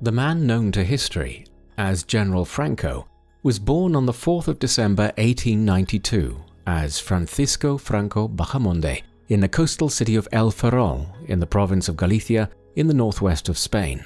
The man known to history as General Franco was born on the 4th of December 1892 as Francisco Franco Bahamonde in the coastal city of El Ferrol in the province of Galicia in the northwest of Spain.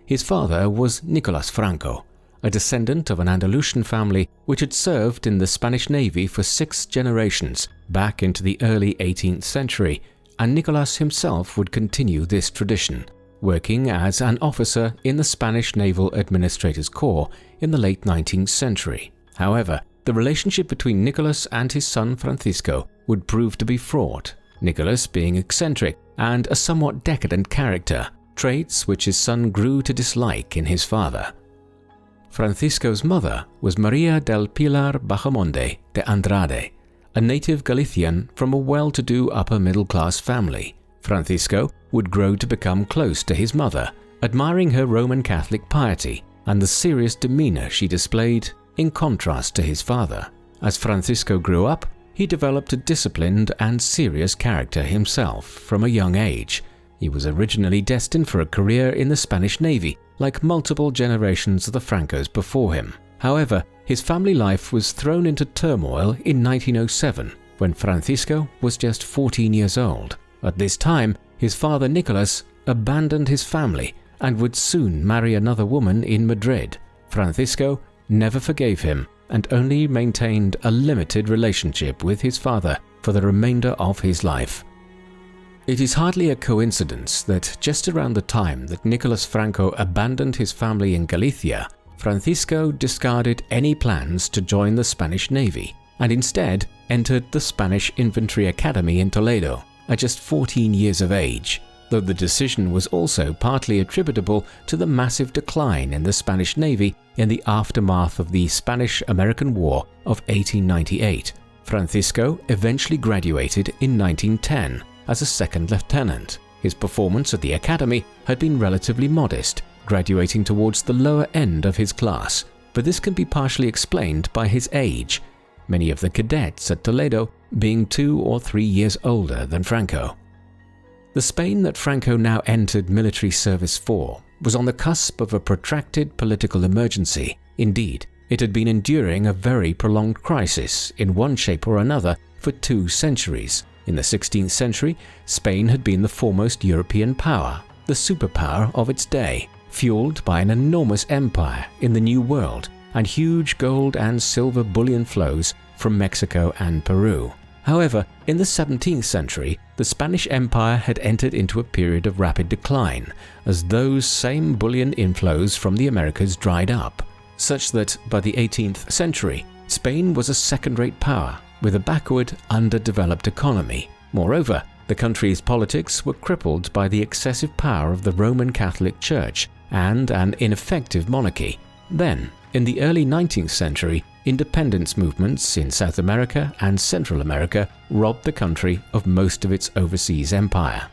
His father was Nicolas Franco, a descendant of an Andalusian family which had served in the Spanish Navy for 6 generations back into the early 18th century, and Nicolas himself would continue this tradition, working as an officer in the Spanish Naval Administrators Corps in the late 19th century. However, the relationship between Nicolas and his son Francisco would prove to be fraught, Nicolas being eccentric and a somewhat decadent character, traits which his son grew to dislike in his father. Francisco's mother was Maria del Pilar Bahamonde de Andrade, a native Galician from a well-to-do upper-middle-class family. Francisco would grow to become close to his mother, admiring her Roman Catholic piety and the serious demeanor she displayed in contrast to his father. As Francisco grew up, he developed a disciplined and serious character himself from a young age. He was originally destined for a career in the Spanish Navy, like multiple generations of the Francos before him. However, his family life was thrown into turmoil in 1907 when Francisco was just 14 years old. At this time, his father Nicolas abandoned his family and would soon marry another woman in Madrid. Francisco never forgave him and only maintained a limited relationship with his father for the remainder of his life. It is hardly a coincidence that just around the time that Nicolas Franco abandoned his family in Galicia, Francisco discarded any plans to join the Spanish Navy and instead entered the Spanish Infantry Academy in Toledo at just 14 years of age, though the decision was also partly attributable to the massive decline in the Spanish Navy in the aftermath of the Spanish-American War of 1898. Francisco eventually graduated in 1910 as a second lieutenant. His performance at the academy had been relatively modest, graduating towards the lower end of his class, but this can be partially explained by his age, many of the cadets at Toledo being 2 or 3 years older than Franco. The Spain that Franco now entered military service for was on the cusp of a protracted political emergency. Indeed, it had been enduring a very prolonged crisis in one shape or another for 2 centuries. In the 16th century, Spain had been the foremost European power, the superpower of its day, fueled by an enormous empire in the New World and huge gold and silver bullion flows from Mexico and Peru. However, in the 17th century, the Spanish Empire had entered into a period of rapid decline as those same bullion inflows from the Americas dried up, such that by the 18th century, Spain was a second-rate power with a backward, underdeveloped economy. Moreover, the country's politics were crippled by the excessive power of the Roman Catholic Church and an ineffective monarchy. Then, in the early 19th century, independence movements in South America and Central America robbed the country of most of its overseas empire.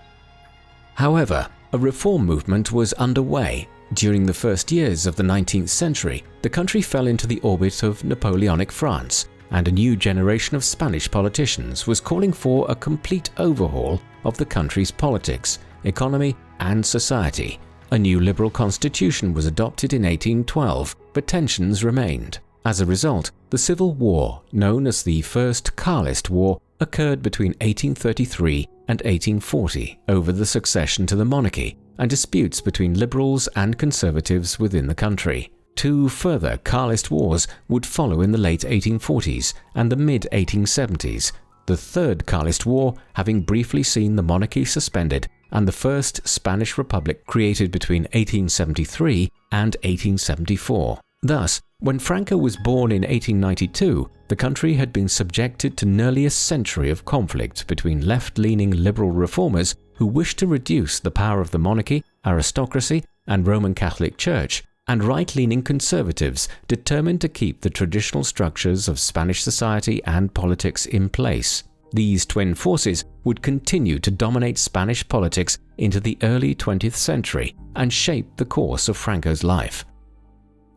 However, a reform movement was underway. During the first years of the 19th century, the country fell into the orbit of Napoleonic France, and a new generation of Spanish politicians was calling for a complete overhaul of the country's politics, economy, and society. A new liberal constitution was adopted in 1812, but tensions remained. As a result, the civil war, known as the First Carlist War, occurred between 1833 and 1840 over the succession to the monarchy and disputes between liberals and conservatives within the country. 2 further Carlist wars would follow in the late 1840s and the mid-1870s, the Third Carlist War having briefly seen the monarchy suspended and the First Spanish Republic created between 1873 and 1874. Thus, when Franco was born in 1892, the country had been subjected to nearly a century of conflict between left-leaning liberal reformers who wished to reduce the power of the monarchy, aristocracy, and Roman Catholic Church, and right-leaning conservatives determined to keep the traditional structures of Spanish society and politics in place. These twin forces would continue to dominate Spanish politics into the early 20th century and shape the course of Franco's life.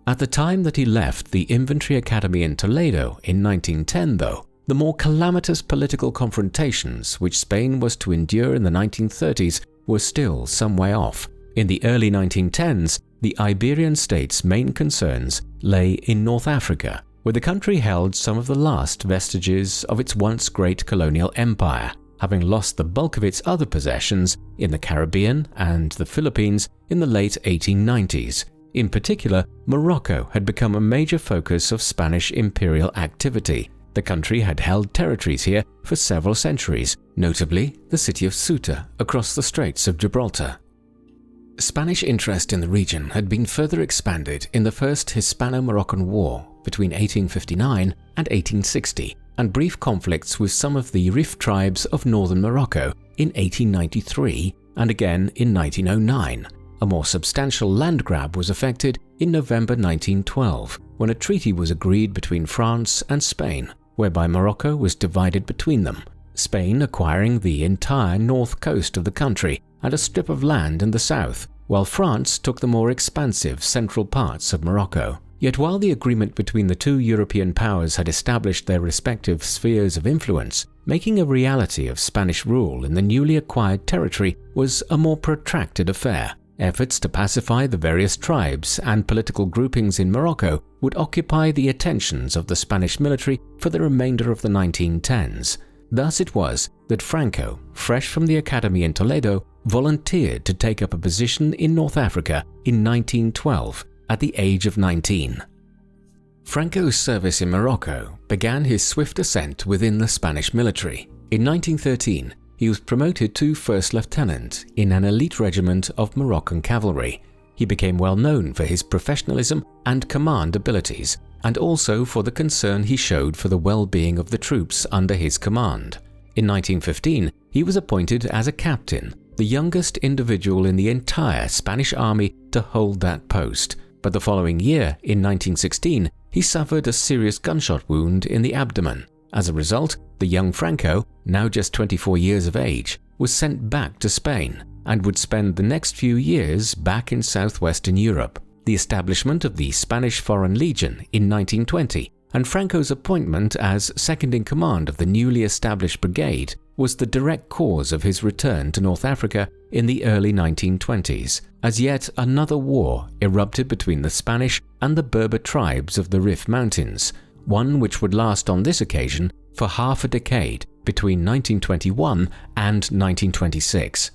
At the time that he left the Infantry Academy in Toledo in 1910, though, the more calamitous political confrontations which Spain was to endure in the 1930s were still some way off. In the early 1910s, the Iberian state's main concerns lay in North Africa, where the country held some of the last vestiges of its once great colonial empire, having lost the bulk of its other possessions in the Caribbean and the Philippines in the late 1890s. In particular, Morocco had become a major focus of Spanish imperial activity. The country had held territories here for several centuries, notably the city of Ceuta across the Straits of Gibraltar. Spanish interest in the region had been further expanded in the First Hispano-Moroccan War between 1859 and 1860, and brief conflicts with some of the Rif tribes of northern Morocco in 1893 and again in 1909. A more substantial land grab was effected in November 1912, when a treaty was agreed between France and Spain, whereby Morocco was divided between them, Spain acquiring the entire north coast of the country and a strip of land in the south, while France took the more expansive central parts of Morocco. Yet while the agreement between the two European powers had established their respective spheres of influence, making a reality of Spanish rule in the newly acquired territory was a more protracted affair. Efforts to pacify the various tribes and political groupings in Morocco would occupy the attentions of the Spanish military for the remainder of the 1910s. Thus it was that Franco, fresh from the academy in Toledo, volunteered to take up a position in North Africa in 1912 at the age of 19. Franco's service in Morocco began his swift ascent within the Spanish military. In 1913, he was promoted to first lieutenant in an elite regiment of Moroccan cavalry. He became well known for his professionalism and command abilities, and also for the concern he showed for the well-being of the troops under his command. In 1915, he was appointed as a captain, the youngest individual in the entire Spanish army to hold that post. But the following year, in 1916, he suffered a serious gunshot wound in the abdomen. As a result, the young Franco, now just 24 years of age, was sent back to Spain and would spend the next few years back in southwestern Europe. The establishment of the Spanish Foreign Legion in 1920 and Franco's appointment as second-in-command of the newly established brigade was the direct cause of his return to North Africa in the early 1920s, as yet another war erupted between the Spanish and the Berber tribes of the Rif Mountains, one which would last on this occasion for half a decade between 1921 and 1926.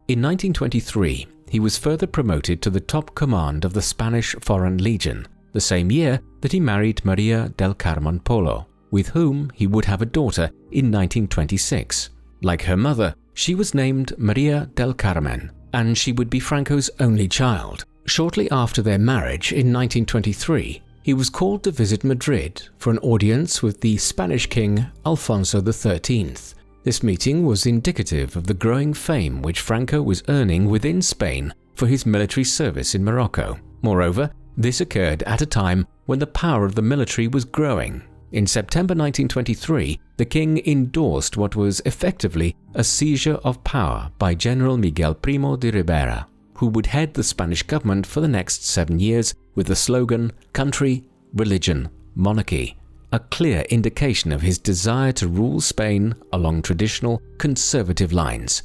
In 1923, he was further promoted to the top command of the Spanish Foreign Legion, the same year that he married Maria del Carmen Polo, with whom he would have a daughter in 1926. Like her mother, she was named Maria del Carmen, and she would be Franco's only child. Shortly after their marriage in 1923, he was called to visit Madrid for an audience with the Spanish king Alfonso XIII. This meeting was indicative of the growing fame which Franco was earning within Spain for his military service in Morocco. Moreover, this occurred at a time when the power of the military was growing. In September 1923, the king endorsed what was effectively a seizure of power by General Miguel Primo de Rivera, who would head the Spanish government for the next 7 years with the slogan "Country, Religion, Monarchy," a clear indication of his desire to rule Spain along traditional conservative lines.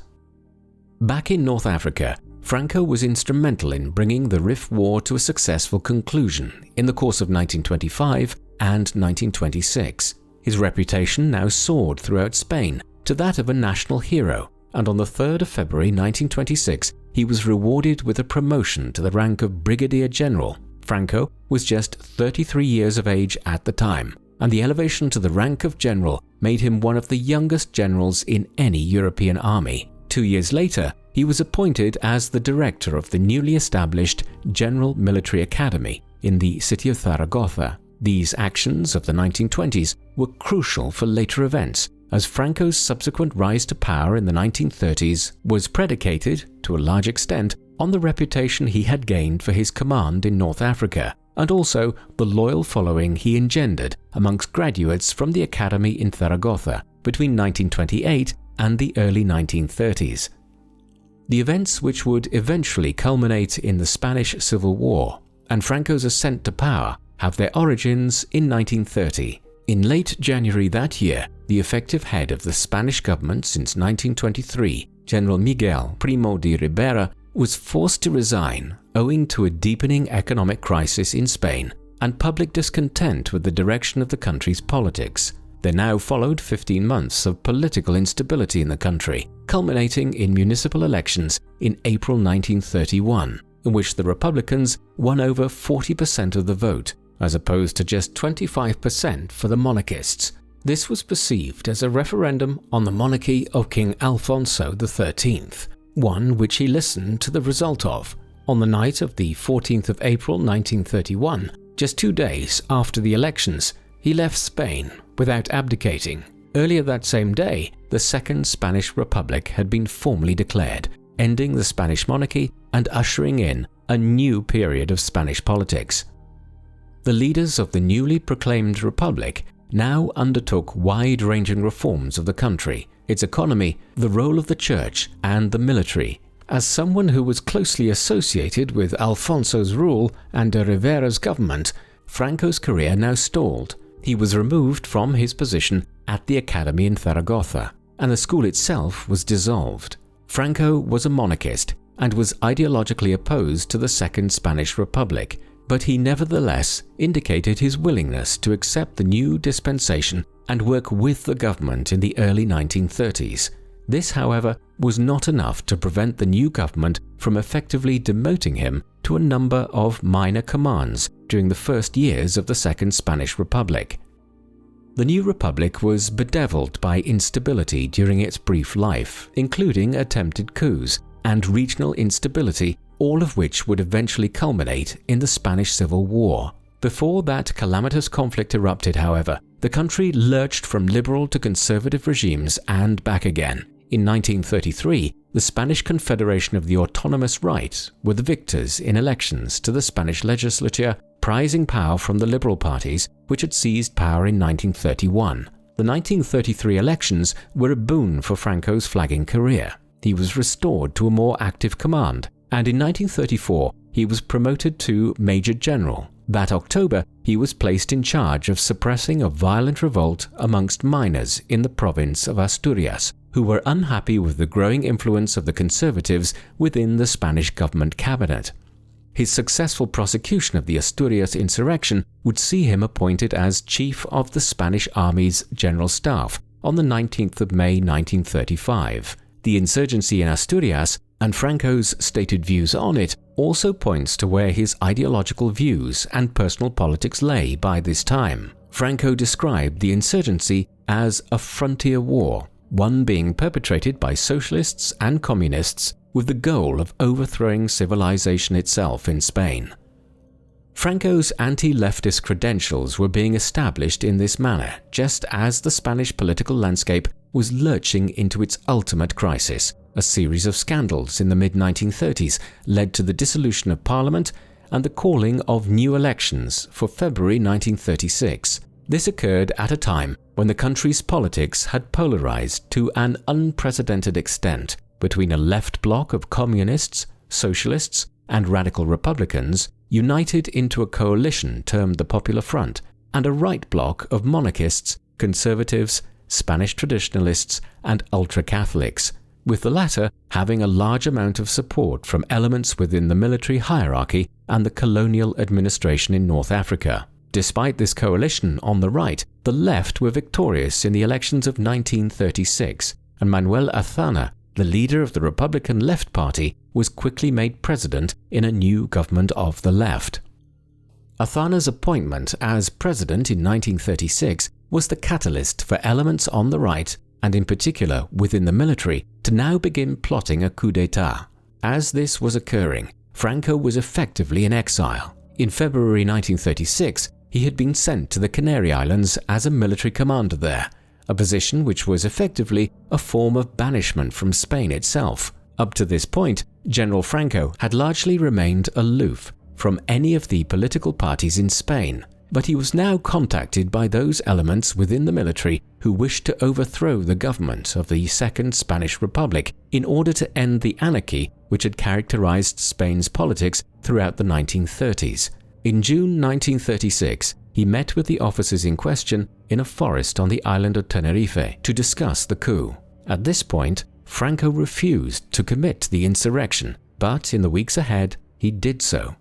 Back in North Africa, Franco was instrumental in bringing the Rif War to a successful conclusion in the course of 1925 and 1926. His reputation now soared throughout Spain to that of a national hero, and on the 3rd of February 1926, he was rewarded with a promotion to the rank of Brigadier General. Franco was just 33 years of age at the time, and the elevation to the rank of general made him one of the youngest generals in any European army. 2 years later, he was appointed as the director of the newly established General Military Academy in the city of Zaragoza. These actions of the 1920s were crucial for later events, as Franco's subsequent rise to power in the 1930s was predicated, to a large extent, on the reputation he had gained for his command in North Africa, and also the loyal following he engendered amongst graduates from the academy in Zaragoza between 1928 and the early 1930s. The events which would eventually culminate in the Spanish Civil War and Franco's ascent to power have their origins in 1930. In late January that year, the effective head of the Spanish government since 1923, General Miguel Primo de Rivera, was forced to resign owing to a deepening economic crisis in Spain and public discontent with the direction of the country's politics. There now followed 15 months of political instability in the country, culminating in municipal elections in April 1931, in which the Republicans won over 40% of the vote, as opposed to just 25% for the monarchists. This was perceived as a referendum on the monarchy of King Alfonso XIII, one which he listened to the result of. On the night of the 14th of April 1931, just 2 days after the elections, he left Spain without abdicating. Earlier that same day, the Second Spanish Republic had been formally declared, ending the Spanish monarchy and ushering in a new period of Spanish politics. The leaders of the newly proclaimed republic now undertook wide-ranging reforms of the country, its economy, the role of the church, and the military. As someone who was closely associated with Alfonso's rule and de Rivera's government, Franco's career now stalled. He was removed from his position at the academy in Zaragoza, and the school itself was dissolved. Franco was a monarchist and was ideologically opposed to the Second Spanish Republic, but he nevertheless indicated his willingness to accept the new dispensation and work with the government in the early 1930s. This, however, was not enough to prevent the new government from effectively demoting him to a number of minor commands during the first years of the Second Spanish Republic. The new republic was bedeviled by instability during its brief life, including attempted coups and regional instability, all of which would eventually culminate in the Spanish Civil War. Before that calamitous conflict erupted, however, the country lurched from liberal to conservative regimes and back again. In 1933, the Spanish Confederation of the Autonomous Right were the victors in elections to the Spanish legislature, prizing power from the liberal parties, which had seized power in 1931. The 1933 elections were a boon for Franco's flagging career. He was restored to a more active command, and in 1934 he was promoted to Major General. That October, he was placed in charge of suppressing a violent revolt amongst miners in the province of Asturias, who were unhappy with the growing influence of the conservatives within the Spanish government cabinet. His successful prosecution of the Asturias insurrection would see him appointed as chief of the Spanish Army's General Staff on the 19th of May 1935. The insurgency in Asturias and Franco's stated views on it also points to where his ideological views and personal politics lay by this time. Franco described the insurgency as a frontier war, one being perpetrated by socialists and communists with the goal of overthrowing civilization itself in Spain. Franco's anti-leftist credentials were being established in this manner just as the Spanish political landscape was lurching into its ultimate crisis. A series of scandals in the mid-1930s led to the dissolution of Parliament and the calling of new elections for February 1936. This occurred at a time when the country's politics had polarized to an unprecedented extent between a left bloc of communists, socialists, and radical Republicans united into a coalition termed the Popular Front, and a right bloc of monarchists, conservatives, Spanish traditionalists, and ultra-Catholics, with the latter having a large amount of support from elements within the military hierarchy and the colonial administration in North Africa. Despite this coalition on the right, the left were victorious in the elections of 1936, and Manuel Aznar, the leader of the Republican Left Party, was quickly made president in a new government of the left. Azar's appointment as president in 1936 was the catalyst for elements on the right, and in particular within the military, to now begin plotting a coup d'etat. As this was occurring, Franco was effectively in exile. In February 1936, he had been sent to the Canary Islands as a military commander there, a position which was effectively a form of banishment from Spain itself. Up to this point, General Franco had largely remained aloof from any of the political parties in Spain, but he was now contacted by those elements within the military who wished to overthrow the government of the Second Spanish Republic in order to end the anarchy which had characterized Spain's politics throughout the 1930s. In June 1936, he met with the officers in question in a forest on the island of Tenerife to discuss the coup. At this point, Franco refused to commit the insurrection, but in the weeks ahead, he did so.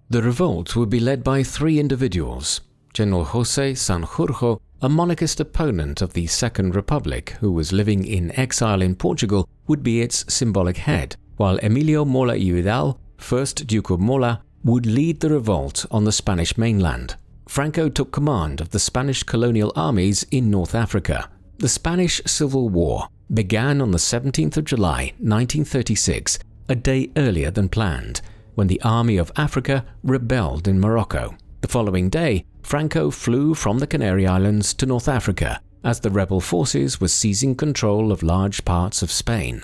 The revolt would be led by 3 individuals: General José Sanjurjo, a monarchist opponent of the Second Republic who was living in exile in Portugal, would be its symbolic head, while Emilio Mola y Vidal, 1st Duke of Mola, would lead the revolt on the Spanish mainland. Franco took command of the Spanish colonial armies in North Africa. The Spanish Civil War began on the 17th of July 1936, a day earlier than planned, when the Army of Africa rebelled in Morocco. The following day, Franco flew from the Canary Islands to North Africa as the rebel forces were seizing control of large parts of Spain.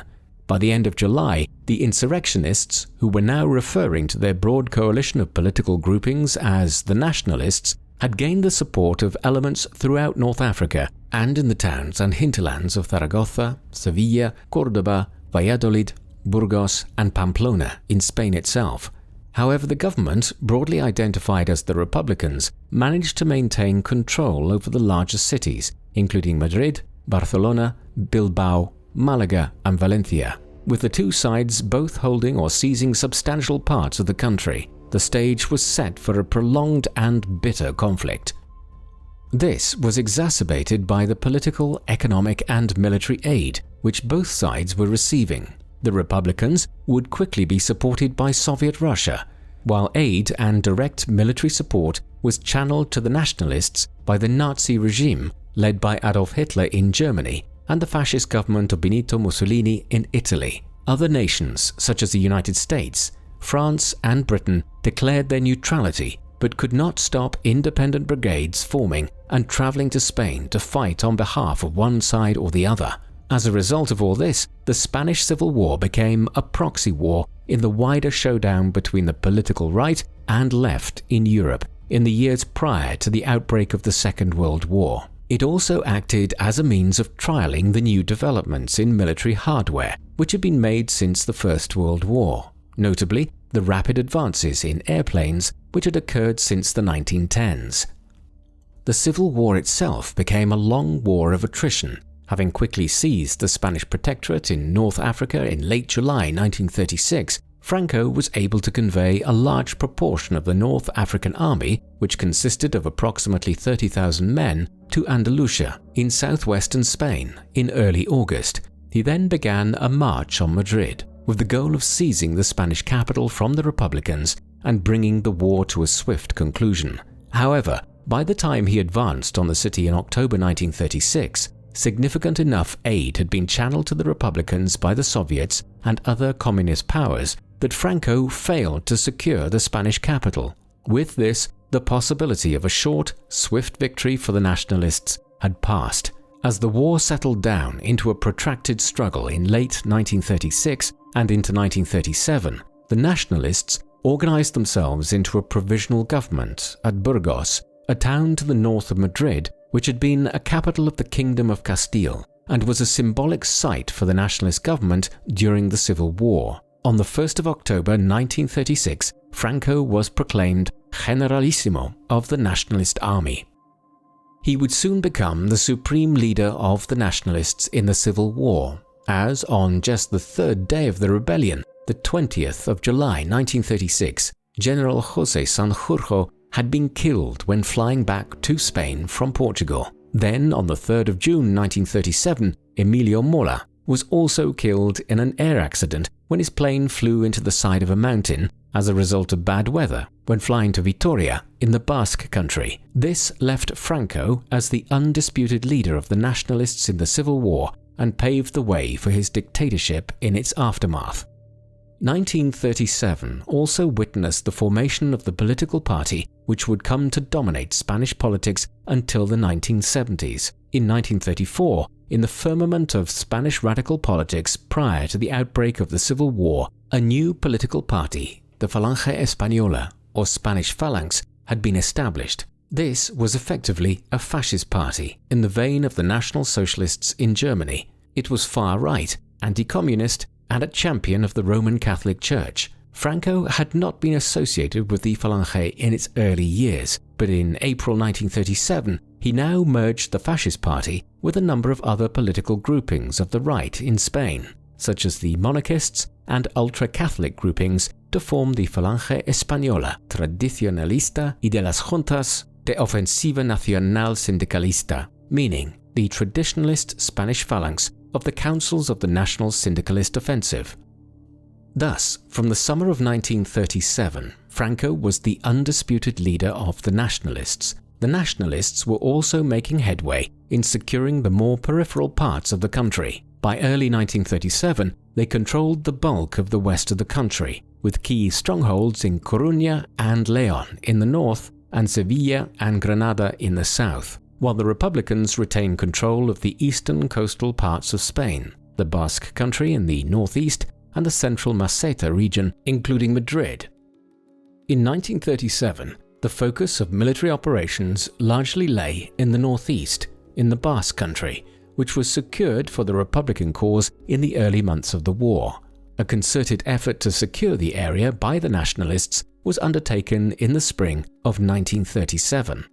By the end of July, the insurrectionists, who were now referring to their broad coalition of political groupings as the Nationalists, had gained the support of elements throughout North Africa and in the towns and hinterlands of Zaragoza, Sevilla, Córdoba, Valladolid, Burgos, and Pamplona in Spain itself. However, the government, broadly identified as the Republicans, managed to maintain control over the largest cities, including Madrid, Barcelona, Bilbao, Malaga, and Valencia. With the two sides both holding or seizing substantial parts of the country, the stage was set for a prolonged and bitter conflict. This was exacerbated by the political, economic, and military aid which both sides were receiving. The Republicans would quickly be supported by Soviet Russia, while aid and direct military support was channeled to the Nationalists by the Nazi regime led by Adolf Hitler in Germany and the fascist government of Benito Mussolini in Italy. Other nations, such as the United States, France, and Britain, declared their neutrality but could not stop independent brigades forming and traveling to Spain to fight on behalf of one side or the other. As a result of all this, the Spanish Civil War became a proxy war in the wider showdown between the political right and left in Europe in the years prior to the outbreak of the Second World War. It also acted as a means of trialling the new developments in military hardware which had been made since the First World War, notably the rapid advances in airplanes which had occurred since the 1910s. The Civil War itself became a long war of attrition. Having quickly seized the Spanish protectorate in North Africa in late July 1936, Franco was able to convey a large proportion of the North African army, which consisted of approximately 30,000 men, to Andalusia in southwestern Spain in early August. He then began a march on Madrid, with the goal of seizing the Spanish capital from the Republicans and bringing the war to a swift conclusion. However, by the time he advanced on the city in October 1936, significant enough aid had been channeled to the Republicans by the Soviets and other communist powers that Franco failed to secure the Spanish capital. With this, the possibility of a short, swift victory for the Nationalists had passed. As the war settled down into a protracted struggle in late 1936 and into 1937, the Nationalists organized themselves into a provisional government at Burgos, a town to the north of Madrid, which had been a capital of the Kingdom of Castile and was a symbolic site for the nationalist government during the Civil War. On the 1st of October 1936, Franco was proclaimed Generalísimo of the Nationalist Army. He would soon become the supreme leader of the Nationalists in the Civil War, as on just the third day of the rebellion, the 20th of July 1936, General José Sanjurjo had been killed when flying back to Spain from Portugal. Then, on the 3rd of June 1937, Emilio Mola was also killed in an air accident when his plane flew into the side of a mountain as a result of bad weather when flying to Vitoria in the Basque country. This left Franco as the undisputed leader of the Nationalists in the Civil War and paved the way for his dictatorship in its aftermath. 1937 also witnessed the formation of the political party which would come to dominate Spanish politics until the 1970s. In 1934, in the firmament of Spanish radical politics prior to the outbreak of the Civil War, a new political party, the Falange Española, or Spanish Phalanx, had been established. This was effectively a fascist party in the vein of the National Socialists in Germany. It was far-right, anti-communist, and a champion of the Roman Catholic Church. Franco had not been associated with the Falange in its early years, but in April 1937 he now merged the Fascist Party with a number of other political groupings of the right in Spain. such as the monarchists and ultra-Catholic groupings, to form the Falange Española Tradicionalista y de las Juntas de Ofensiva Nacional Sindicalista, meaning the traditionalist Spanish phalanx of the councils of the National Syndicalist Offensive. Thus, from the summer of 1937, Franco was the undisputed leader of the Nationalists. The Nationalists were also making headway in securing the more peripheral parts of the country. By early 1937, they controlled the bulk of the west of the country, with key strongholds in Coruña and León in the north and Sevilla and Granada in the south, while the Republicans retained control of the eastern coastal parts of Spain, the Basque Country in the northeast, and the central Meseta region, including Madrid. In 1937, the focus of military operations largely lay in the northeast, in the Basque Country, which was secured for the Republican cause in the early months of the war. A concerted effort to secure the area by the Nationalists was undertaken in the spring of 1937.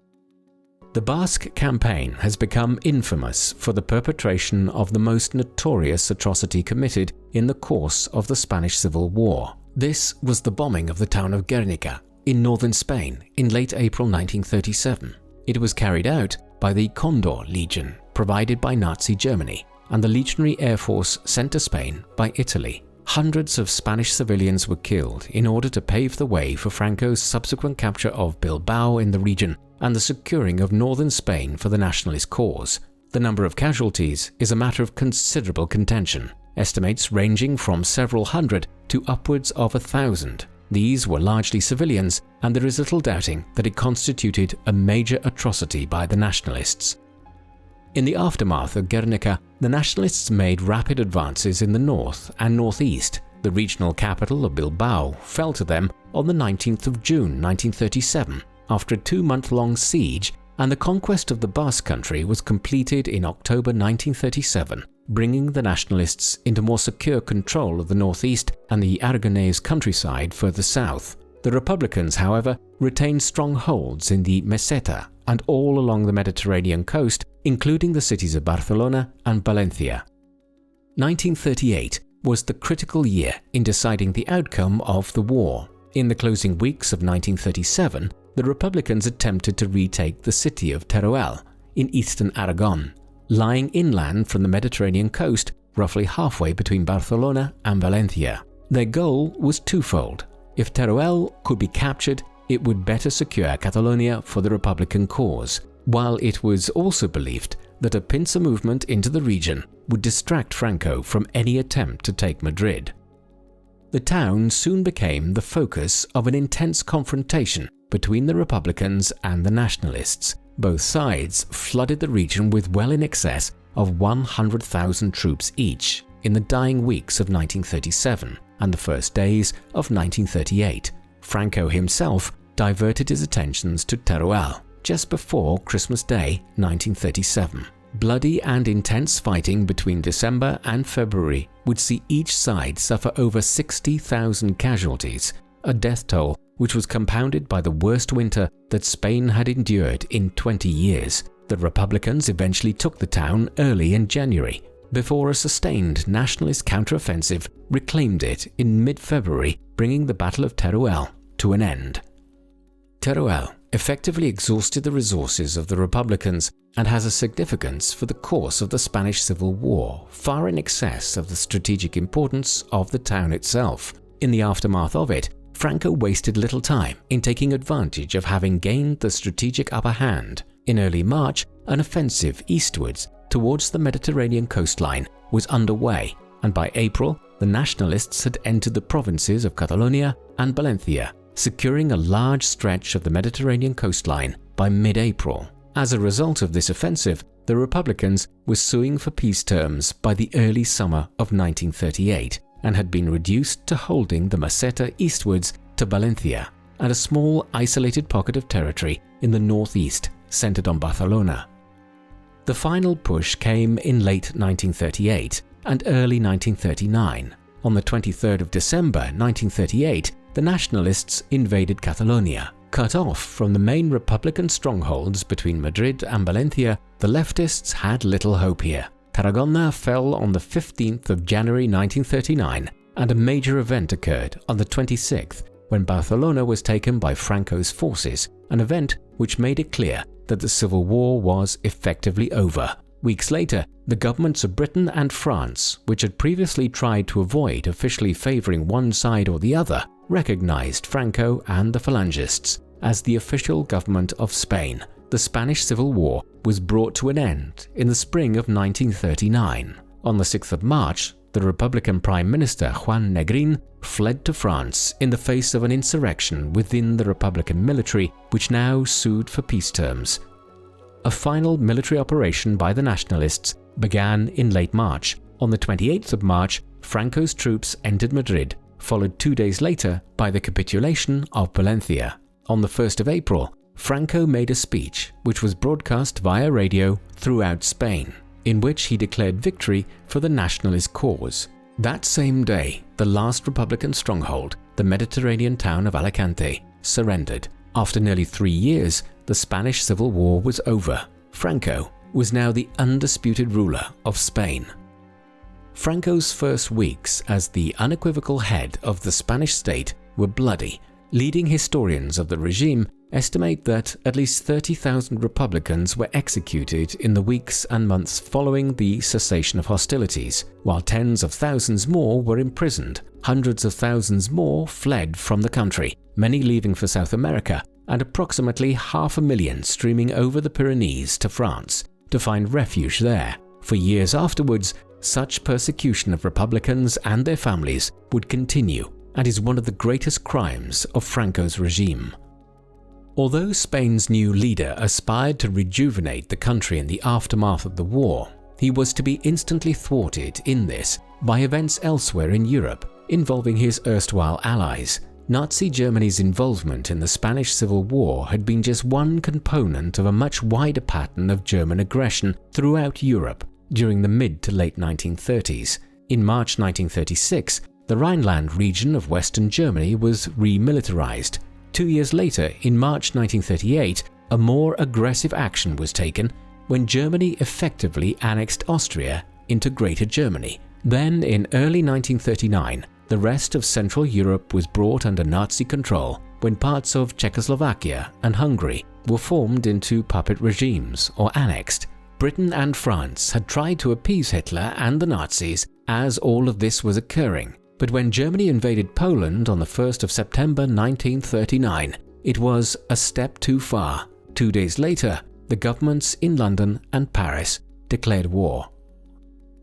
The Basque campaign has become infamous for the perpetration of the most notorious atrocity committed in the course of the Spanish Civil War. This was the bombing of the town of Guernica in northern Spain in late April 1937. It was carried out by the Condor Legion, provided by Nazi Germany, and the Legionary Air Force sent to Spain by Italy. Hundreds of Spanish civilians were killed in order to pave the way for Franco's subsequent capture of Bilbao in the region and the securing of northern Spain for the nationalist cause. The number of casualties is a matter of considerable contention, estimates ranging from several hundred to upwards of 1,000. These were largely civilians, and there is little doubting that it constituted a major atrocity by the Nationalists. In the aftermath of Guernica, the Nationalists made rapid advances in the north and northeast. The regional capital of Bilbao fell to them on the 19th of June 1937 after a 2-month-long siege, and the conquest of the Basque Country was completed in October 1937, bringing the Nationalists into more secure control of the northeast and the Aragonese countryside further south. The Republicans, however, retained strongholds in the Meseta and all along the Mediterranean coast, including the cities of Barcelona and Valencia. 1938 was the critical year in deciding the outcome of the war. In the closing weeks of 1937, the Republicans attempted to retake the city of Teruel in eastern Aragon, lying inland from the Mediterranean coast, roughly halfway between Barcelona and Valencia. Their goal was twofold. If Teruel could be captured, it would better secure Catalonia for the Republican cause, while it was also believed that a pincer movement into the region would distract Franco from any attempt to take Madrid. The town soon became the focus of an intense confrontation between the Republicans and the Nationalists. Both sides flooded the region with well in excess of 100,000 troops each in the dying weeks of 1937 and the first days of 1938. Franco himself diverted his attentions to Teruel just before Christmas Day 1937. Bloody and intense fighting between December and February would see each side suffer over 60,000 casualties, a death toll which was compounded by the worst winter that Spain had endured in 20 years. The Republicans eventually took the town early in January, before a sustained nationalist counteroffensive reclaimed it in mid-February, bringing the Battle of Teruel to an end. Teruel effectively exhausted the resources of the Republicans and has a significance for the course of the Spanish Civil War far in excess of the strategic importance of the town itself. In the aftermath of it, Franco wasted little time in taking advantage of having gained the strategic upper hand. In early March, an offensive eastwards towards the Mediterranean coastline was underway, and by April, the Nationalists had entered the provinces of Catalonia and Valencia, securing a large stretch of the Mediterranean coastline by mid-April. As a result of this offensive, the Republicans were suing for peace terms by the early summer of 1938 and had been reduced to holding the Meseta eastwards to Valencia and a small isolated pocket of territory in the northeast centered on Barcelona. The final push came in late 1938 and early 1939. On the 23rd of December 1938, the Nationalists invaded Catalonia. Cut off from the main Republican strongholds between Madrid and Valencia, the leftists had little hope here. Tarragona fell on the 15th of January 1939, and a major event occurred on the 26th when Barcelona was taken by Franco's forces, an event which made it clear that the civil war was effectively over. Weeks later, the governments of Britain and France, which had previously tried to avoid officially favouring one side or the other, recognised Franco and the Phalangists as the official government of Spain. The Spanish Civil War was brought to an end in the spring of 1939. On the 6th of March, the Republican Prime Minister Juan Negrín fled to France in the face of an insurrection within the Republican military, which now sued for peace terms. A final military operation by the Nationalists began in late March. On the 28th of March, Franco's troops entered Madrid, followed 2 days later by the capitulation of Palencia. On the 1st of April, Franco made a speech which was broadcast via radio throughout Spain, in which he declared victory for the nationalist cause. That same day, the last Republican stronghold, the Mediterranean town of Alicante, surrendered. After nearly 3 years, the Spanish Civil War was over. Franco was now the undisputed ruler of Spain. Franco's first weeks as the unequivocal head of the Spanish state were bloody. Leading historians of the regime estimate that at least 30,000 Republicans were executed in the weeks and months following the cessation of hostilities, while tens of thousands more were imprisoned. Hundreds of thousands more fled from the country, many leaving for South America, and approximately 500,000 streaming over the Pyrenees to France to find refuge there. For years afterwards, such persecution of Republicans and their families would continue and is one of the greatest crimes of Franco's regime. Although Spain's new leader aspired to rejuvenate the country in the aftermath of the war, he was to be instantly thwarted in this by events elsewhere in Europe involving his erstwhile allies. Nazi Germany's involvement in the Spanish Civil War had been just one component of a much wider pattern of German aggression throughout Europe during the mid to late 1930s. In March 1936, the Rhineland region of Western Germany was remilitarized. 2 years later, in March 1938, a more aggressive action was taken when Germany effectively annexed Austria into Greater Germany. Then, in early 1939, the rest of Central Europe was brought under Nazi control when parts of Czechoslovakia and Hungary were formed into puppet regimes or annexed. Britain and France had tried to appease Hitler and the Nazis as all of this was occurring. But when Germany invaded Poland on the 1st of September 1939, it was a step too far. 2 days later, the governments in London and Paris declared war.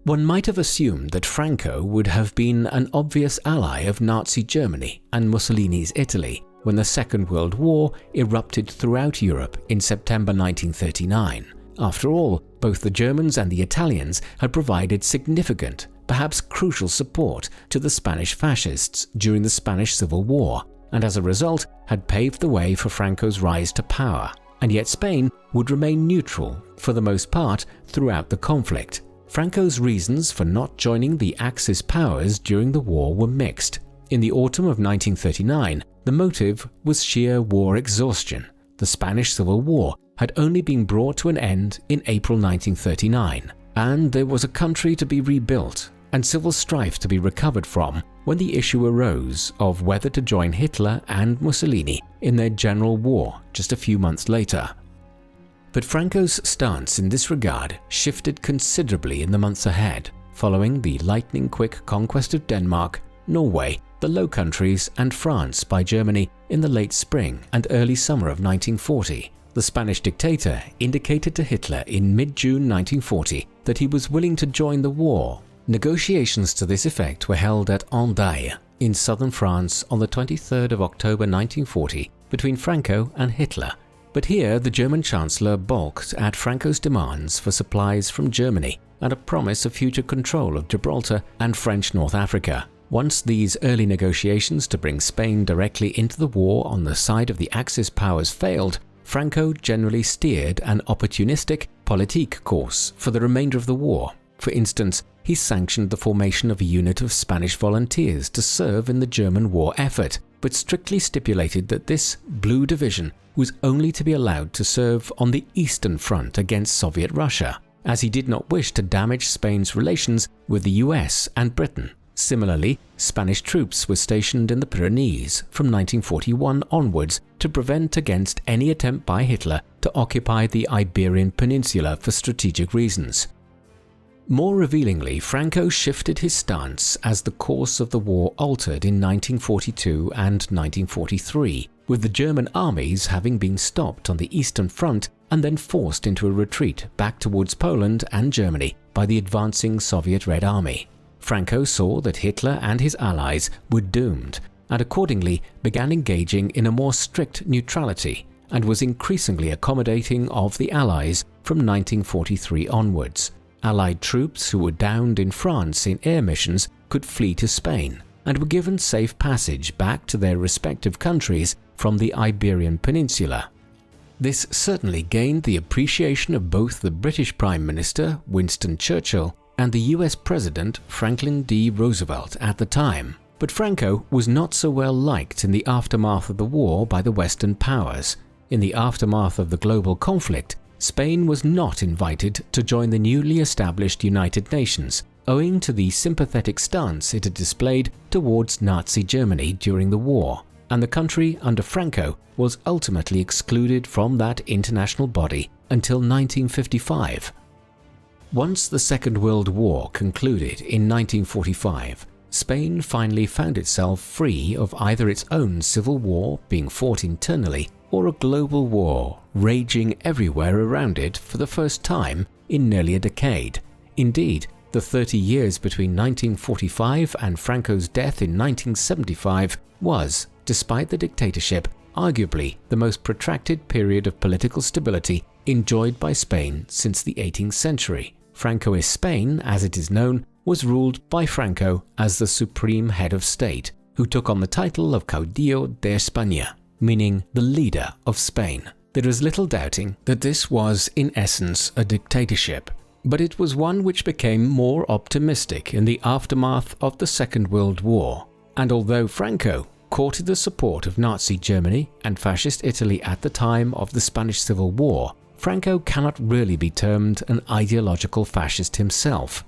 One might have assumed that Franco would have been an obvious ally of Nazi Germany and Mussolini's Italy when the Second World War erupted throughout Europe in September 1939. After all, both the Germans and the Italians had provided significant, perhaps crucial support to the Spanish fascists during the Spanish Civil War, and as a result had paved the way for Franco's rise to power. And yet Spain would remain neutral for the most part throughout the conflict. Franco's reasons for not joining the Axis powers during the war were mixed. In the autumn of 1939, the motive was sheer war exhaustion. The Spanish Civil War had only been brought to an end in April 1939, and there was a country to be rebuilt and civil strife to be recovered from when the issue arose of whether to join Hitler and Mussolini in their general war just a few months later. But Franco's stance in this regard shifted considerably in the months ahead, following the lightning-quick conquest of Denmark, Norway, the Low Countries, and France by Germany in the late spring and early summer of 1940. The Spanish dictator indicated to Hitler in mid-June 1940 that he was willing to join the war. Negotiations to this effect were held at Hendaye in southern France on the 23rd of October 1940 between Franco and Hitler. But here the German Chancellor balked at Franco's demands for supplies from Germany and a promise of future control of Gibraltar and French North Africa. Once these early negotiations to bring Spain directly into the war on the side of the Axis powers failed, Franco generally steered an opportunistic politique course for the remainder of the war. For instance, he sanctioned the formation of a unit of Spanish volunteers to serve in the German war effort, but strictly stipulated that this Blue Division was only to be allowed to serve on the Eastern Front against Soviet Russia, as he did not wish to damage Spain's relations with the US and Britain. Similarly, Spanish troops were stationed in the Pyrenees from 1941 onwards to prevent against any attempt by Hitler to occupy the Iberian Peninsula for strategic reasons. More revealingly, Franco shifted his stance as the course of the war altered in 1942 and 1943, with the German armies having been stopped on the Eastern Front and then forced into a retreat back towards Poland and Germany by the advancing Soviet Red Army. Franco saw that Hitler and his allies were doomed and accordingly began engaging in a more strict neutrality and was increasingly accommodating of the Allies from 1943 onwards. Allied troops who were downed in France in air missions could flee to Spain and were given safe passage back to their respective countries from the Iberian Peninsula. This certainly gained the appreciation of both the British Prime Minister Winston Churchill and the US President Franklin D. Roosevelt at the time, but Franco was not so well liked in the aftermath of the war by the Western powers. In the aftermath of the global conflict, Spain was not invited to join the newly established United Nations, owing to the sympathetic stance it had displayed towards Nazi Germany during the war, and the country under Franco was ultimately excluded from that international body until 1955. Once the Second World War concluded in 1945, Spain finally found itself free of either its own civil war being fought internally or a global war raging everywhere around it for the first time in nearly a decade. Indeed, the 30 years between 1945 and Franco's death in 1975 was, despite the dictatorship, arguably the most protracted period of political stability enjoyed by Spain since the 18th century. Francoist Spain, as it is known, was ruled by Franco as the supreme head of state, who took on the title of Caudillo de España, meaning the leader of Spain. There is little doubting that this was in essence a dictatorship, but it was one which became more optimistic in the aftermath of the Second World War, and although Franco courted the support of Nazi Germany and Fascist Italy at the time of the Spanish Civil War, Franco cannot really be termed an ideological fascist himself.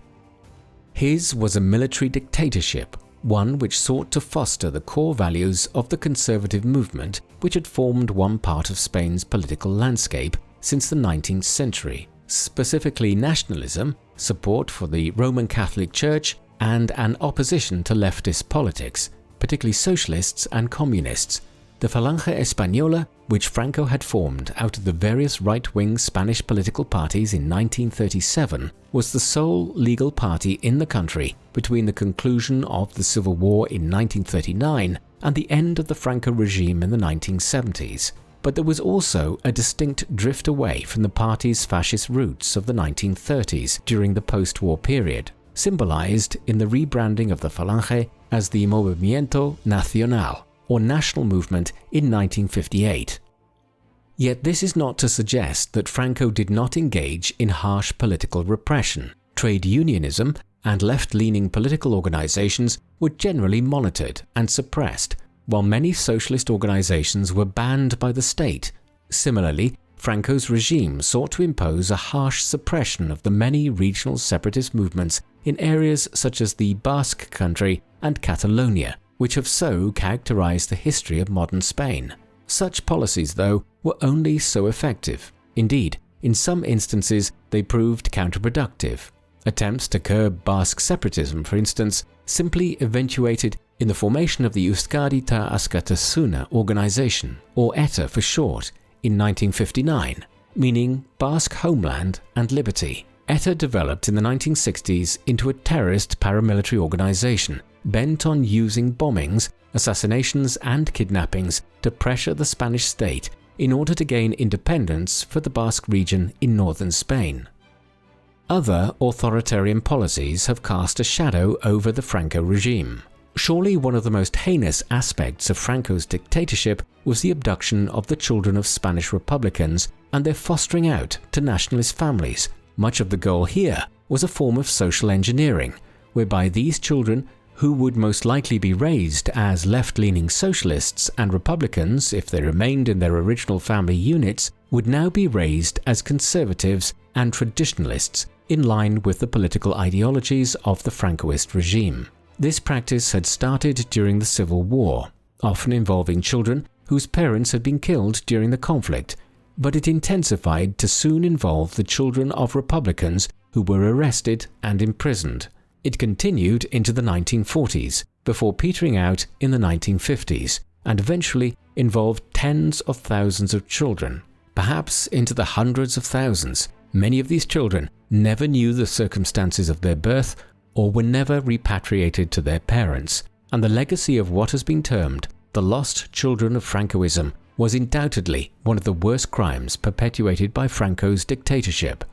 His was a military dictatorship, one which sought to foster the core values of the conservative movement which had formed one part of Spain's political landscape since the 19th century, specifically nationalism, support for the Roman Catholic Church, and an opposition to leftist politics, particularly socialists and communists. The Falange Española, which Franco had formed out of the various right-wing Spanish political parties in 1937, was the sole legal party in the country between the conclusion of the Civil War in 1939 and the end of the Franco regime in the 1970s. But there was also a distinct drift away from the party's fascist roots of the 1930s during the post-war period, symbolized in the rebranding of the Falange as the Movimiento Nacional, or national movement, in 1958. Yet this is not to suggest that Franco did not engage in harsh political repression. Trade unionism and left-leaning political organizations were generally monitored and suppressed, while many socialist organizations were banned by the state. Similarly, Franco's regime sought to impose a harsh suppression of the many regional separatist movements in areas such as the Basque Country and Catalonia, which have so characterized the history of modern Spain. Such policies, though, were only so effective. Indeed, in some instances they proved counterproductive. Attempts to curb Basque separatism, for instance, simply eventuated in the formation of the Euskadi ta Askatasuna organization, or ETA for short, in 1959, meaning Basque Homeland and Liberty. ETA developed in the 1960s into a terrorist paramilitary organization bent on using bombings, assassinations and kidnappings to pressure the Spanish state in order to gain independence for the Basque region in northern Spain. Other authoritarian policies have cast a shadow over the Franco regime. Surely one of the most heinous aspects of Franco's dictatorship was the abduction of the children of Spanish Republicans and their fostering out to nationalist families. Much of the goal here was a form of social engineering, whereby these children, who would most likely be raised as left-leaning socialists and Republicans if they remained in their original family units, would now be raised as conservatives and traditionalists in line with the political ideologies of the Francoist regime. This practice had started during the Civil War, often involving children whose parents had been killed during the conflict, but it intensified to soon involve the children of Republicans who were arrested and imprisoned. It continued into the 1940s, before petering out in the 1950s, and eventually involved tens of thousands of children, perhaps into the hundreds of thousands. Many of these children never knew the circumstances of their birth or were never repatriated to their parents, and the legacy of what has been termed the lost children of Francoism was undoubtedly one of the worst crimes perpetuated by Franco's dictatorship.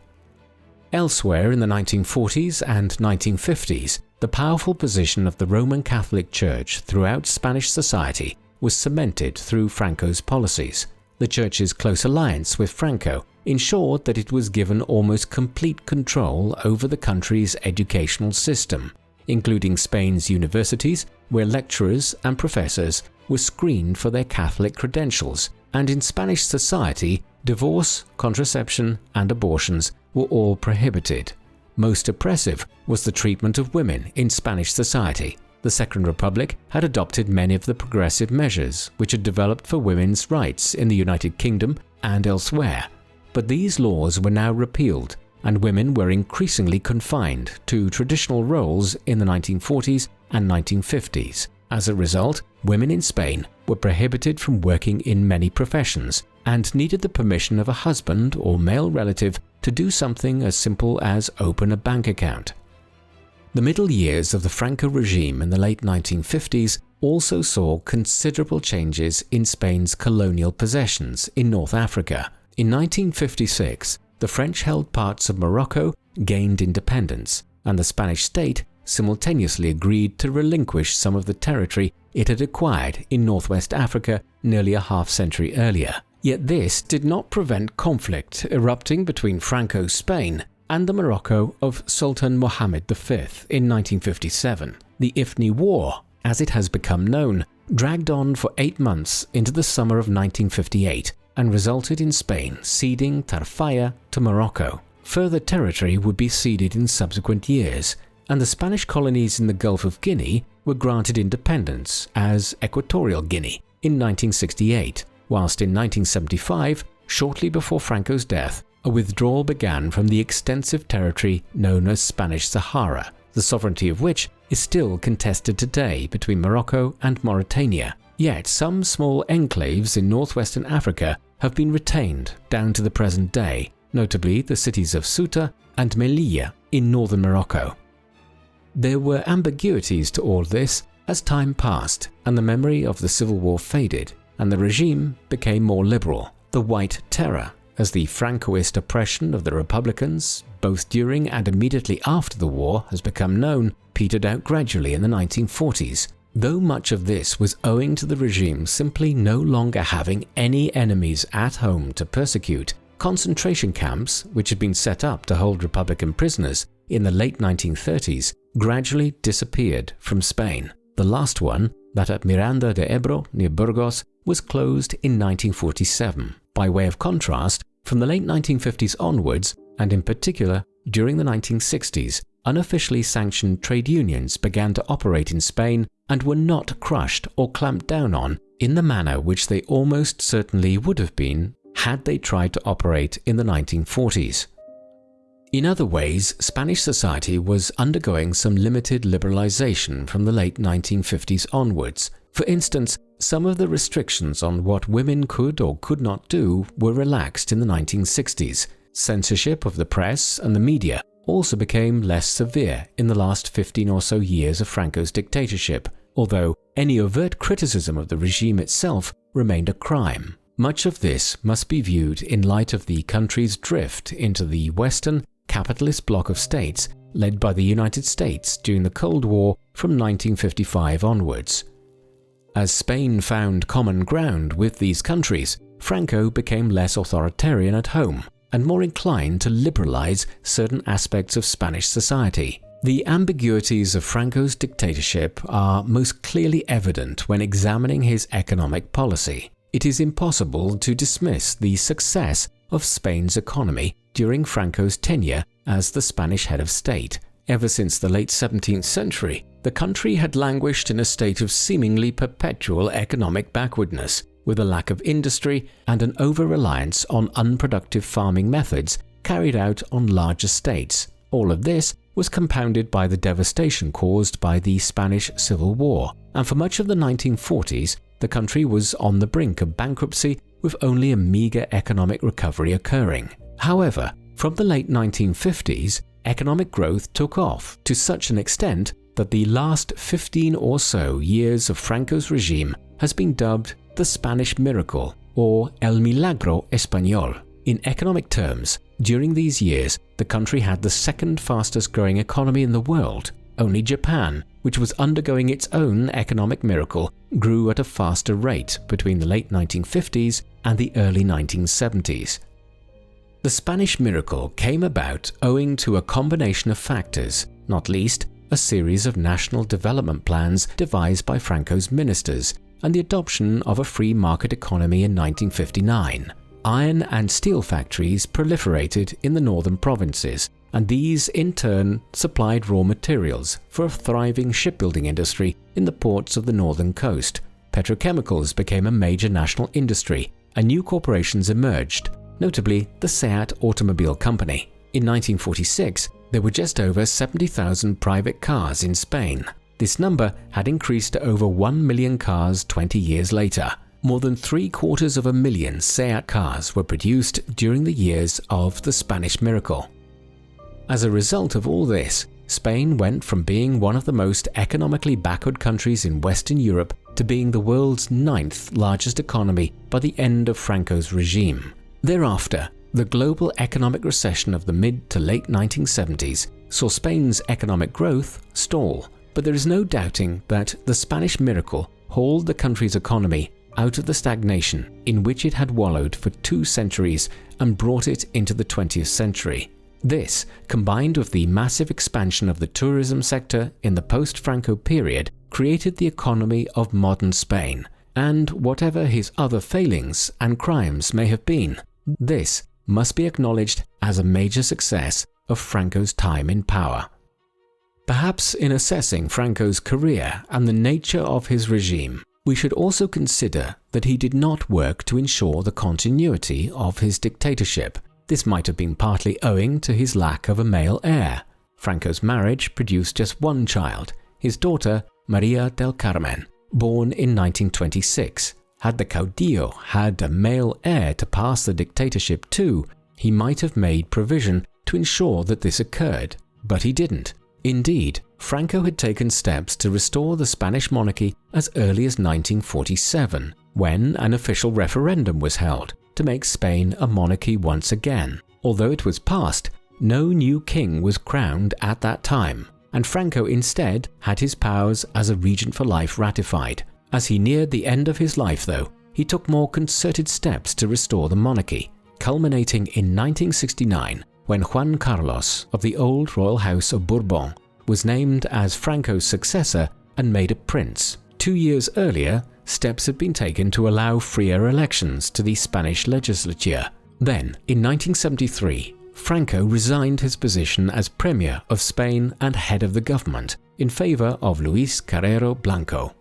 Elsewhere in the 1940s and 1950s, the powerful position of the Roman Catholic Church throughout Spanish society was cemented through Franco's policies. The Church's close alliance with Franco ensured that it was given almost complete control over the country's educational system, including Spain's universities, where lecturers and professors were screened for their Catholic credentials, and in Spanish society, divorce, contraception, and abortions were all prohibited. Most oppressive was the treatment of women in Spanish society. The Second Republic had adopted many of the progressive measures which had developed for women's rights in the United Kingdom and elsewhere, but these laws were now repealed, and women were increasingly confined to traditional roles in the 1940s and 1950s. As a result, women in Spain were prohibited from working in many professions and needed the permission of a husband or male relative to do something as simple as open a bank account. The middle years of the Franco regime in the late 1950s also saw considerable changes in Spain's colonial possessions in North Africa. In 1956, the French-held parts of Morocco gained independence, and the Spanish state simultaneously agreed to relinquish some of the territory it had acquired in northwest Africa nearly a half-century earlier. Yet this did not prevent conflict erupting between Franco's Spain and the Morocco of Sultan Mohammed V in 1957. The Ifni War, as it has become known, dragged on for 8 months into the summer of 1958 and resulted in Spain ceding Tarfaya to Morocco. Further territory would be ceded in subsequent years, and the Spanish colonies in the Gulf of Guinea were granted independence as Equatorial Guinea in 1968, whilst in 1975, shortly before Franco's death, a withdrawal began from the extensive territory known as Spanish Sahara, the sovereignty of which is still contested today between Morocco and Mauritania. Yet some small enclaves in northwestern Africa have been retained down to the present day, notably the cities of Ceuta and Melilla in northern Morocco. There were ambiguities to all this as time passed and the memory of the Civil War faded, and the regime became more liberal. The White Terror, as the Francoist oppression of the Republicans, both during and immediately after the war has become known, petered out gradually in the 1940s, though much of this was owing to the regime simply no longer having any enemies at home to persecute. Concentration camps, which had been set up to hold Republican prisoners in the late 1930s, gradually disappeared from Spain. The last one, that at Miranda de Ebro near Burgos, was closed in 1947. By way of contrast, from the late 1950s onwards, and in particular during the 1960s, unofficially sanctioned trade unions began to operate in Spain and were not crushed or clamped down on in the manner which they almost certainly would have been had they tried to operate in the 1940s. In other ways, Spanish society was undergoing some limited liberalization from the late 1950s onwards. For instance, some of the restrictions on what women could or could not do were relaxed in the 1960s. Censorship of the press and the media also became less severe in the last 15 or so years of Franco's dictatorship, although any overt criticism of the regime itself remained a crime. Much of this must be viewed in light of the country's drift into the Western capitalist bloc of states led by the United States during the Cold War from 1955 onwards. As Spain found common ground with these countries, Franco became less authoritarian at home and more inclined to liberalize certain aspects of Spanish society. The ambiguities of Franco's dictatorship are most clearly evident when examining his economic policy. It is impossible to dismiss the success of Spain's economy during Franco's tenure as the Spanish head of state. Ever since the late 17th century, the country had languished in a state of seemingly perpetual economic backwardness, with a lack of industry and an over-reliance on unproductive farming methods carried out on large estates. All of this was compounded by the devastation caused by the Spanish Civil War, and for much of the 1940s, the country was on the brink of bankruptcy with only a meager economic recovery occurring. However, from the late 1950s, economic growth took off to such an extent that the last 15 or so years of Franco's regime has been dubbed the Spanish Miracle or El Milagro Español. In economic terms, during these years, the country had the second fastest growing economy in the world. Only Japan, which was undergoing its own economic miracle, grew at a faster rate between the late 1950s and the early 1970s. The Spanish miracle came about owing to a combination of factors, not least a series of national development plans devised by Franco's ministers and the adoption of a free market economy in 1959. Iron and steel factories proliferated in the northern provinces, and these in turn supplied raw materials for a thriving shipbuilding industry in the ports of the northern coast. Petrochemicals became a major national industry, and new corporations emerged, notably the SEAT Automobile Company. In 1946, there were just over 70,000 private cars in Spain. This number had increased to over 1 million cars 20 years later. More than 750,000 SEAT cars were produced during the years of the Spanish miracle. As a result of all this, Spain went from being one of the most economically backward countries in Western Europe to being the world's 9th largest economy by the end of Franco's regime. Thereafter, the global economic recession of the mid to late 1970s saw Spain's economic growth stall, but there is no doubting that the Spanish miracle hauled the country's economy out of the stagnation in which it had wallowed for 2 centuries and brought it into the 20th century. This, combined with the massive expansion of the tourism sector in the post-Franco period, created the economy of modern Spain, and whatever his other failings and crimes may have been, this must be acknowledged as a major success of Franco's time in power. Perhaps in assessing Franco's career and the nature of his regime, we should also consider that he did not work to ensure the continuity of his dictatorship. This might have been partly owing to his lack of a male heir. Franco's marriage produced just one child, his daughter María del Carmen, born in 1926. Had the Caudillo had a male heir to pass the dictatorship to, he might have made provision to ensure that this occurred, but he didn't. Indeed, Franco had taken steps to restore the Spanish monarchy as early as 1947, when an official referendum was held to make Spain a monarchy once again. Although it was passed, no new king was crowned at that time, and Franco instead had his powers as a regent for life ratified. As he neared the end of his life, though, he took more concerted steps to restore the monarchy, culminating in 1969 when Juan Carlos of the old royal house of Bourbon was named as Franco's successor and made a prince. 2 years earlier, steps had been taken to allow freer elections to the Spanish legislature. Then, in 1973, Franco resigned his position as Premier of Spain and head of the government in favor of Luis Carrero Blanco.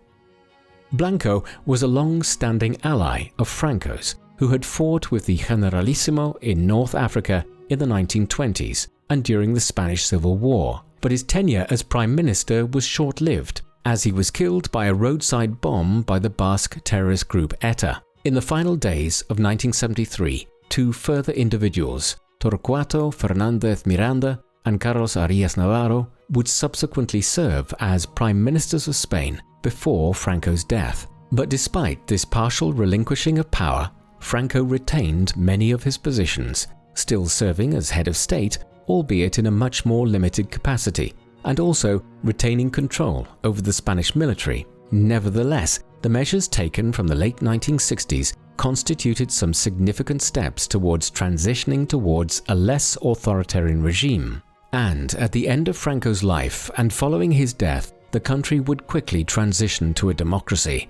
Blanco was a long-standing ally of Franco's who had fought with the Generalísimo in North Africa in the 1920s and during the Spanish Civil War, but his tenure as Prime Minister was short-lived as he was killed by a roadside bomb by the Basque terrorist group ETA. In the final days of 1973, 2 further individuals, Torquato Fernández Miranda and Carlos Arias Navarro, would subsequently serve as Prime Ministers of Spain before Franco's death. But despite this partial relinquishing of power, Franco retained many of his positions, still serving as head of state, albeit in a much more limited capacity, and also retaining control over the Spanish military. Nevertheless, the measures taken from the late 1960s constituted some significant steps towards transitioning towards a less authoritarian regime. And at the end of Franco's life and following his death, the country would quickly transition to a democracy.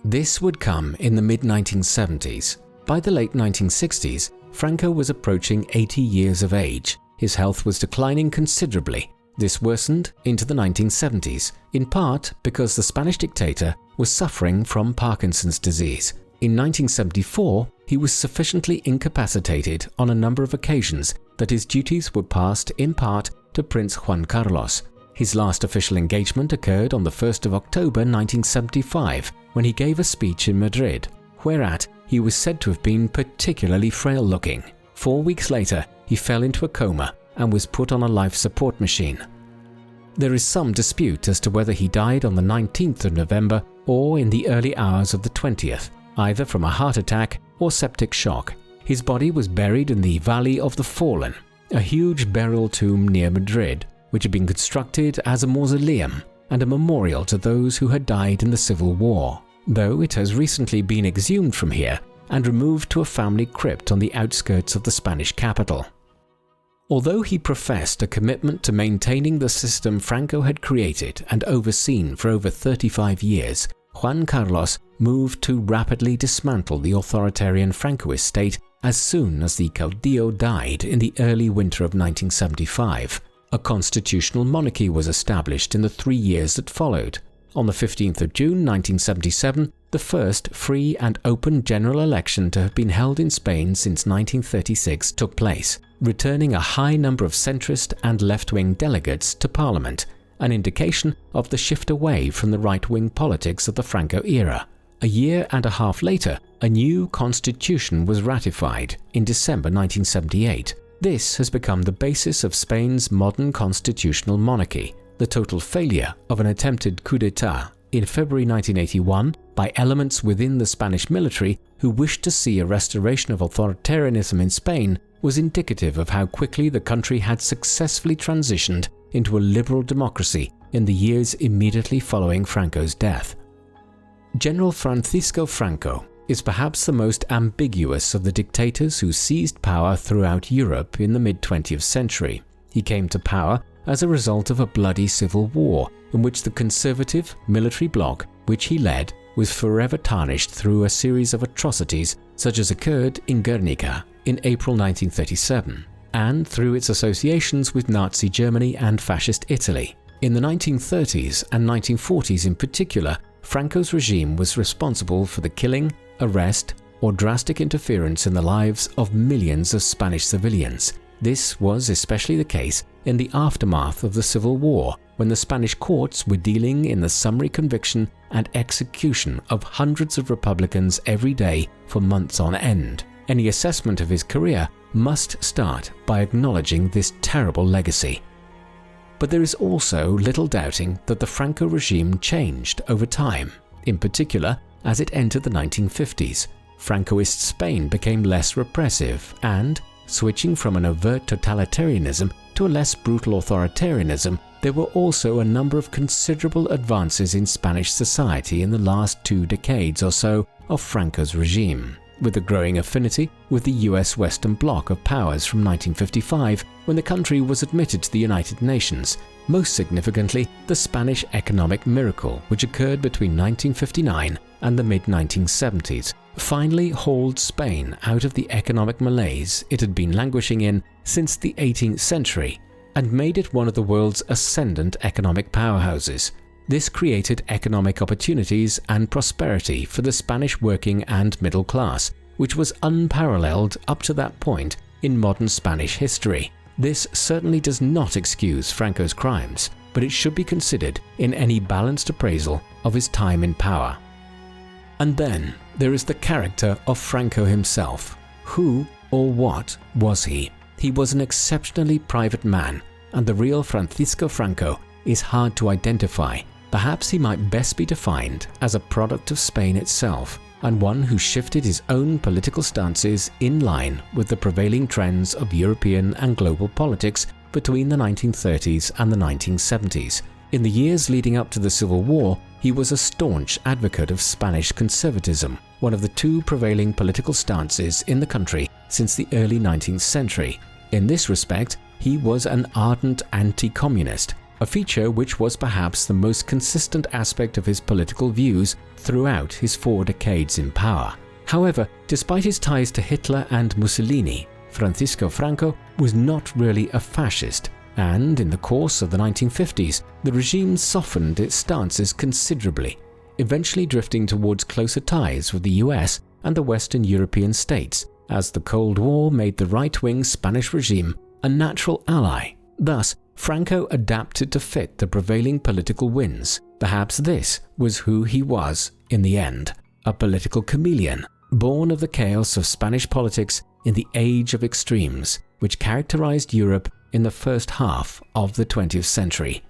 This would come in the mid-1970s. By the late 1960s, Franco was approaching 80 years of age. His health was declining considerably. This worsened into the 1970s, in part because the Spanish dictator was suffering from Parkinson's disease. In 1974, he was sufficiently incapacitated on a number of occasions that his duties were passed in part to Prince Juan Carlos. His last official engagement occurred on the 1st of October 1975 when he gave a speech in Madrid, whereat he was said to have been particularly frail-looking. 4 weeks later, he fell into a coma and was put on a life support machine. There is some dispute as to whether he died on the 19th of November or in the early hours of the 20th, either from a heart attack or septic shock. His body was buried in the Valley of the Fallen, a huge burial tomb near Madrid, which had been constructed as a mausoleum and a memorial to those who had died in the Civil War, though it has recently been exhumed from here and removed to a family crypt on the outskirts of the Spanish capital. Although he professed a commitment to maintaining the system Franco had created and overseen for over 35 years, Juan Carlos moved to rapidly dismantle the authoritarian Francoist state as soon as the Caudillo died in the early winter of 1975. A constitutional monarchy was established in the 3 years that followed. On the 15th of June 1977, the first free and open general election to have been held in Spain since 1936 took place, returning a high number of centrist and left-wing delegates to parliament, an indication of the shift away from the right-wing politics of the Franco era. A year and a half later, a new constitution was ratified in December 1978. This has become the basis of Spain's modern constitutional monarchy, the total failure of an attempted coup d'etat in February 1981 by elements within the Spanish military who wished to see a restoration of authoritarianism in Spain was indicative of how quickly the country had successfully transitioned into a liberal democracy in the years immediately following Franco's death. General Francisco Franco is perhaps the most ambiguous of the dictators who seized power throughout Europe in the mid-20th century. He came to power as a result of a bloody civil war in which the conservative military bloc which he led was forever tarnished through a series of atrocities such as occurred in Guernica in April 1937, and through its associations with Nazi Germany and Fascist Italy. In the 1930s and 1940s in particular, Franco's regime was responsible for the killing, arrest, or drastic interference in the lives of millions of Spanish civilians. This was especially the case in the aftermath of the Civil War, when the Spanish courts were dealing in the summary conviction and execution of hundreds of Republicans every day for months on end. Any assessment of his career must start by acknowledging this terrible legacy. But there is also little doubting that the Franco regime changed over time, in particular as it entered the 1950s. Francoist Spain became less repressive and, switching from an overt totalitarianism to a less brutal authoritarianism, there were also a number of considerable advances in Spanish society in the last 2 decades or so of Franco's regime, with a growing affinity with the US Western Bloc of powers from 1955 when the country was admitted to the United Nations. Most significantly, the Spanish economic miracle, which occurred between 1959 and the mid-1970s, finally hauled Spain out of the economic malaise it had been languishing in since the 18th century and made it one of the world's ascendant economic powerhouses. This created economic opportunities and prosperity for the Spanish working and middle class, which was unparalleled up to that point in modern Spanish history. This certainly does not excuse Franco's crimes, but it should be considered in any balanced appraisal of his time in power. And then there is the character of Franco himself. Who or what was he? He was an exceptionally private man, and the real Francisco Franco is hard to identify. Perhaps he might best be defined as a product of Spain itself, and one who shifted his own political stances in line with the prevailing trends of European and global politics between the 1930s and the 1970s. In the years leading up to the Civil War, he was a staunch advocate of Spanish conservatism, one of the 2 prevailing political stances in the country since the early 19th century. In this respect, he was an ardent anti-communist, a feature which was perhaps the most consistent aspect of his political views throughout his 4 decades in power. However, despite his ties to Hitler and Mussolini, Francisco Franco was not really a fascist, and in the course of the 1950s, the regime softened its stances considerably, eventually drifting towards closer ties with the US and the Western European states, as the Cold War made the right-wing Spanish regime a natural ally. Thus, Franco adapted to fit the prevailing political winds. Perhaps this was who he was in the end, a political chameleon, born of the chaos of Spanish politics in the age of extremes, which characterized Europe in the first half of the 20th century.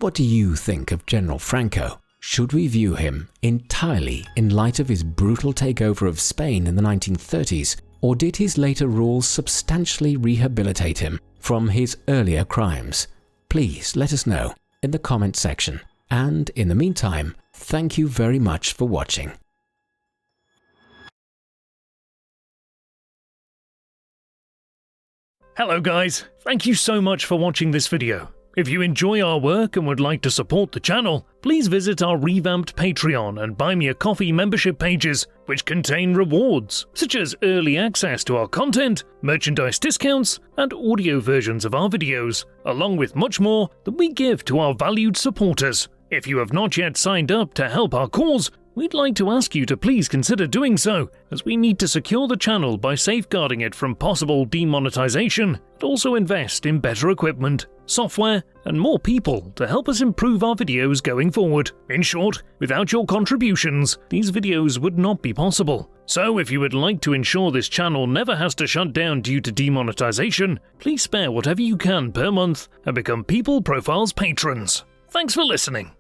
What do you think of General Franco? Should we view him entirely in light of his brutal takeover of Spain in the 1930s, or did his later rule substantially rehabilitate him from his earlier crimes? Please let us know in the comment section. And in the meantime, thank you very much for watching. Hello guys, thank you so much for watching this video. If you enjoy our work and would like to support the channel, please visit our revamped Patreon and Buy Me a Coffee membership pages, which contain rewards, such as early access to our content, merchandise discounts, and audio versions of our videos, along with much more that we give to our valued supporters. If you have not yet signed up to help our cause, we'd like to ask you to please consider doing so, as we need to secure the channel by safeguarding it from possible demonetization, and also invest in better equipment, software, and more people to help us improve our videos going forward. In short, without your contributions, these videos would not be possible. So if you would like to ensure this channel never has to shut down due to demonetization, please spare whatever you can per month and become People Profiles patrons. Thanks for listening.